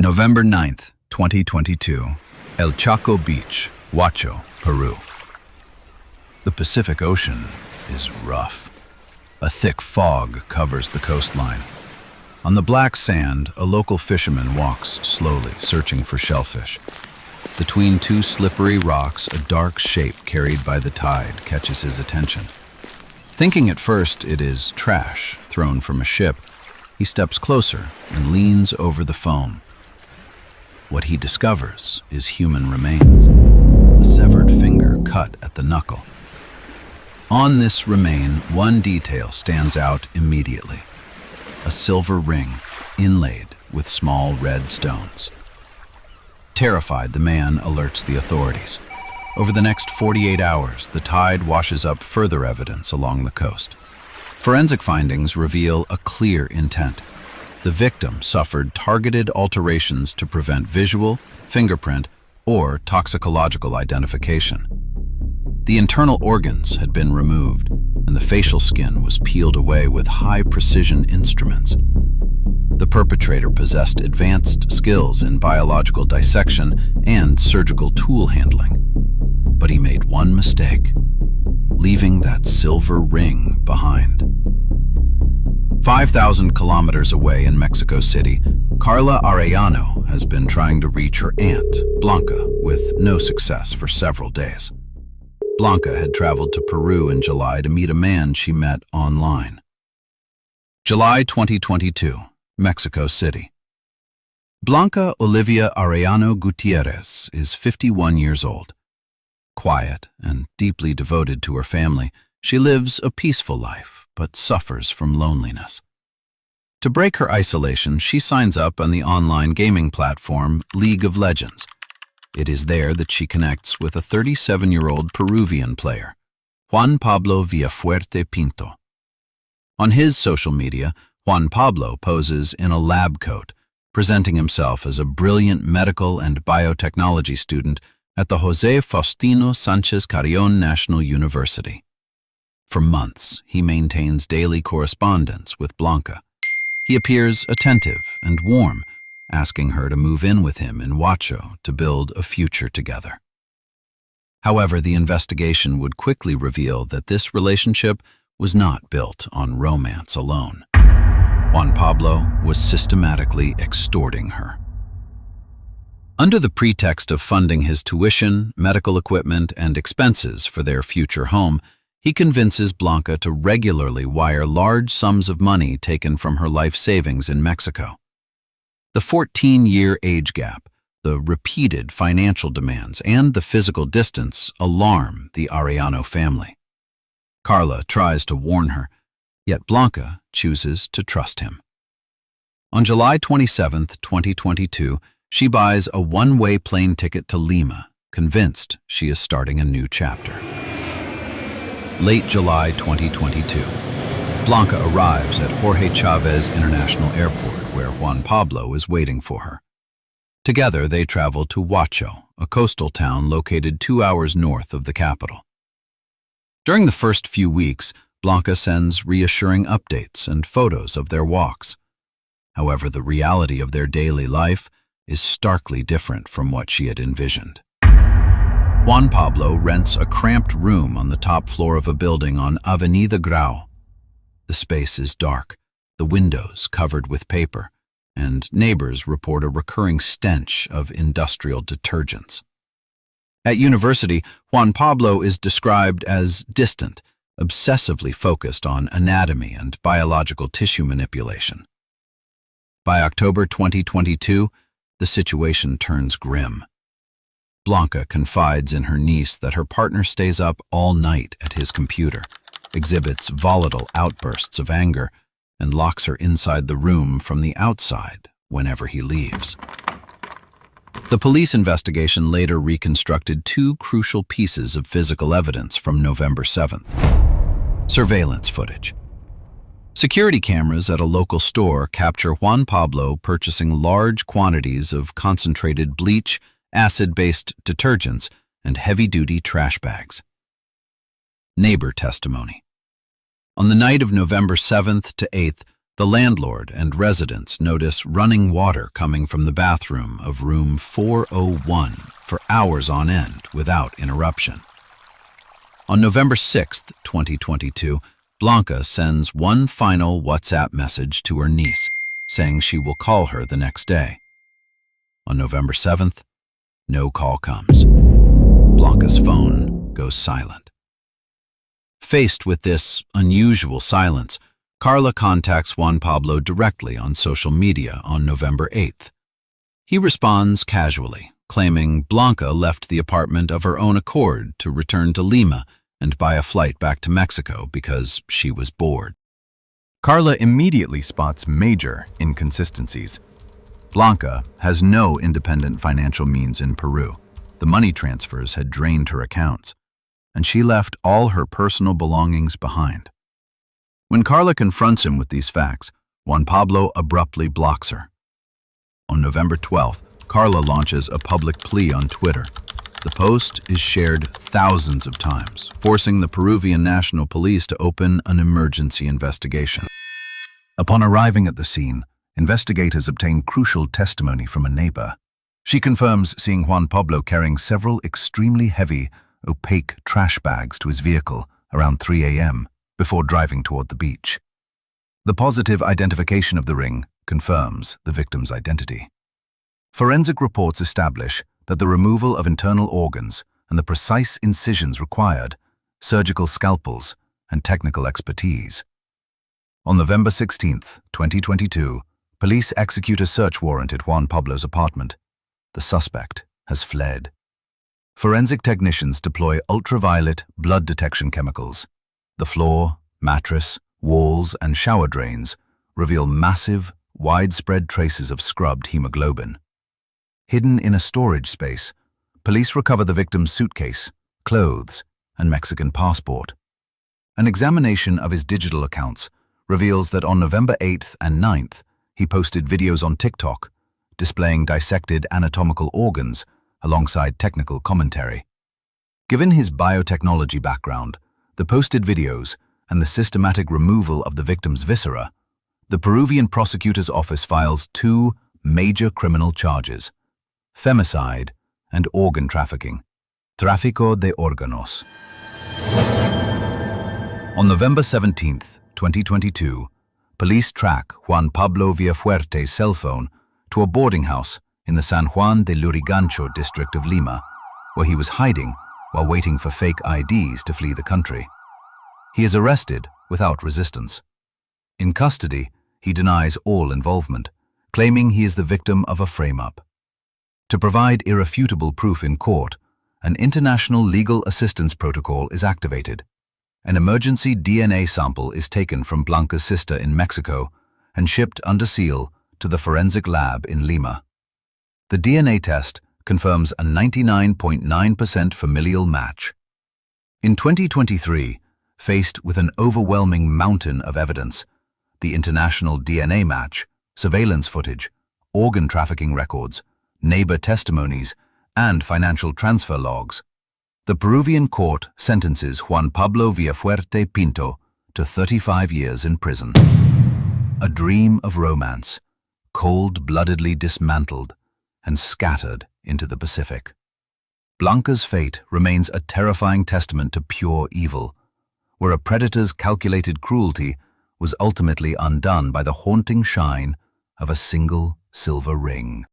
November 9th, 2022, El Chaco Beach, Huacho, Peru. The Pacific Ocean is rough. A thick fog covers the coastline. On the black sand, a local fisherman walks slowly, searching for shellfish. Between two slippery rocks, a dark shape carried by the tide catches his attention. Thinking at first it is trash thrown from a ship, he steps closer and leans over the foam. What he discovers is human remains, a severed finger cut at the knuckle. On this remain, one detail stands out immediately: a silver ring inlaid with small red stones. Terrified, the man alerts the authorities. Over the next 48 hours, the tide washes up further evidence along the coast. Forensic findings reveal a clear intent. The victim suffered targeted alterations to prevent visual, fingerprint, or toxicological identification. The internal organs had been removed, and the facial skin was peeled away with high-precision instruments. The perpetrator possessed advanced skills in biological dissection and surgical tool handling. But he made one mistake, leaving that silver ring behind. 5,000 kilometers away in Mexico City, Karla Arellano has been trying to reach her aunt, Blanca, with no success for several days. Blanca had traveled to Peru in July to meet a man she met online. July 2022, Mexico City. Blanca Olivia Arellano Gutierrez is 51 years old. Quiet and deeply devoted to her family, she lives a peaceful life, but suffers from loneliness. To break her isolation, she signs up on the online gaming platform League of Legends. It is there that she connects with a 37-year-old Peruvian player, Juan Pablo Villafuerte Pinto. On his social media, Juan Pablo poses in a lab coat, presenting himself as a brilliant medical and biotechnology student at the Jose Faustino Sanchez Carrion National University. For months, he maintains daily correspondence with Blanca. He appears attentive and warm, asking her to move in with him in Huacho to build a future together. However, the investigation would quickly reveal that this relationship was not built on romance alone. Juan Pablo was systematically extorting her. Under the pretext of funding his tuition, medical equipment, and expenses for their future home, he convinces Blanca to regularly wire large sums of money taken from her life savings in Mexico. The 14-year age gap, the repeated financial demands, and the physical distance alarm the Arellano family. Karla tries to warn her, yet Blanca chooses to trust him. On July 27, 2022, she buys a one-way plane ticket to Lima, convinced she is starting a new chapter. Late July 2022, Blanca arrives at Jorge Chavez International Airport, where Juan Pablo is waiting for her. Together, they travel to Huacho, a coastal town located 2 hours north of the capital. During the first few weeks, Blanca sends reassuring updates and photos of their walks. However, the reality of their daily life is starkly different from what she had envisioned. Juan Pablo rents a cramped room on the top floor of a building on Avenida Grau. The space is dark, the windows covered with paper, and neighbors report a recurring stench of industrial detergents. At university, Juan Pablo is described as distant, obsessively focused on anatomy and biological tissue manipulation. By October 2022, the situation turns grim. Blanca confides in her niece that her partner stays up all night at his computer, exhibits volatile outbursts of anger, and locks her inside the room from the outside whenever he leaves. The police investigation later reconstructed two crucial pieces of physical evidence from November 7th. Surveillance footage. Security cameras at a local store capture Juan Pablo purchasing large quantities of concentrated bleach, acid-based detergents, and heavy-duty trash bags. Neighbor testimony. On the night of November 7th to 8th, The landlord and residents notice running water coming from the bathroom of room 401 for hours on end without interruption. On November 6, 2022, Blanca sends one final WhatsApp message to her niece, saying she will call her the next day. On November 7th, no call comes. Blanca's phone goes silent. Faced with this unusual silence, Karla contacts Juan Pablo directly on social media on November 8th. He responds casually, claiming Blanca left the apartment of her own accord to return to Lima and buy a flight back to Mexico because she was bored. Karla immediately spots major inconsistencies. Blanca has no independent financial means in Peru. The money transfers had drained her accounts, and she left all her personal belongings behind. When Karla confronts him with these facts, Juan Pablo abruptly blocks her. On November 12th, Karla launches a public plea on Twitter. The post is shared thousands of times, forcing the Peruvian National Police to open an emergency investigation. Upon arriving at the scene, investigators obtain crucial testimony from a neighbor. She confirms seeing Juan Pablo carrying several extremely heavy, opaque trash bags to his vehicle around 3 a.m. before driving toward the beach. The positive identification of the ring confirms the victim's identity. Forensic reports establish that the removal of internal organs and the precise incisions required, surgical scalpels, and technical expertise. On November 16, 2022, police execute a search warrant at Juan Pablo's apartment. The suspect has fled. Forensic technicians deploy ultraviolet blood detection chemicals. The floor, mattress, walls, and shower drains reveal massive, widespread traces of scrubbed hemoglobin. Hidden in a storage space, police recover the victim's suitcase, clothes, and Mexican passport. An examination of his digital accounts reveals that on November 8th and 9th, he posted videos on TikTok, displaying dissected anatomical organs alongside technical commentary. Given his biotechnology background, the posted videos, and the systematic removal of the victim's viscera, the Peruvian prosecutor's office files two major criminal charges: femicide and organ trafficking, tráfico de órganos. On November 17, 2022, police track Juan Pablo Villafuerte's cell phone to a boarding house in the San Juan de Lurigancho district of Lima, where he was hiding while waiting for fake IDs to flee the country. He is arrested without resistance. In custody, he denies all involvement, claiming he is the victim of a frame-up. To provide irrefutable proof in court, an international legal assistance protocol is activated. An emergency DNA sample is taken from Blanca's sister in Mexico and shipped under seal to the forensic lab in Lima. The DNA test confirms a 99.9% familial match. In 2023, faced with an overwhelming mountain of evidence, the international DNA match, surveillance footage, organ trafficking records, neighbor testimonies, and financial transfer logs, the Peruvian court sentences Juan Pablo Villafuerte Pinto to 35 years in prison. A dream of romance, cold-bloodedly dismantled and scattered into the Pacific. Blanca's fate remains a terrifying testament to pure evil, where a predator's calculated cruelty was ultimately undone by the haunting shine of a single silver ring.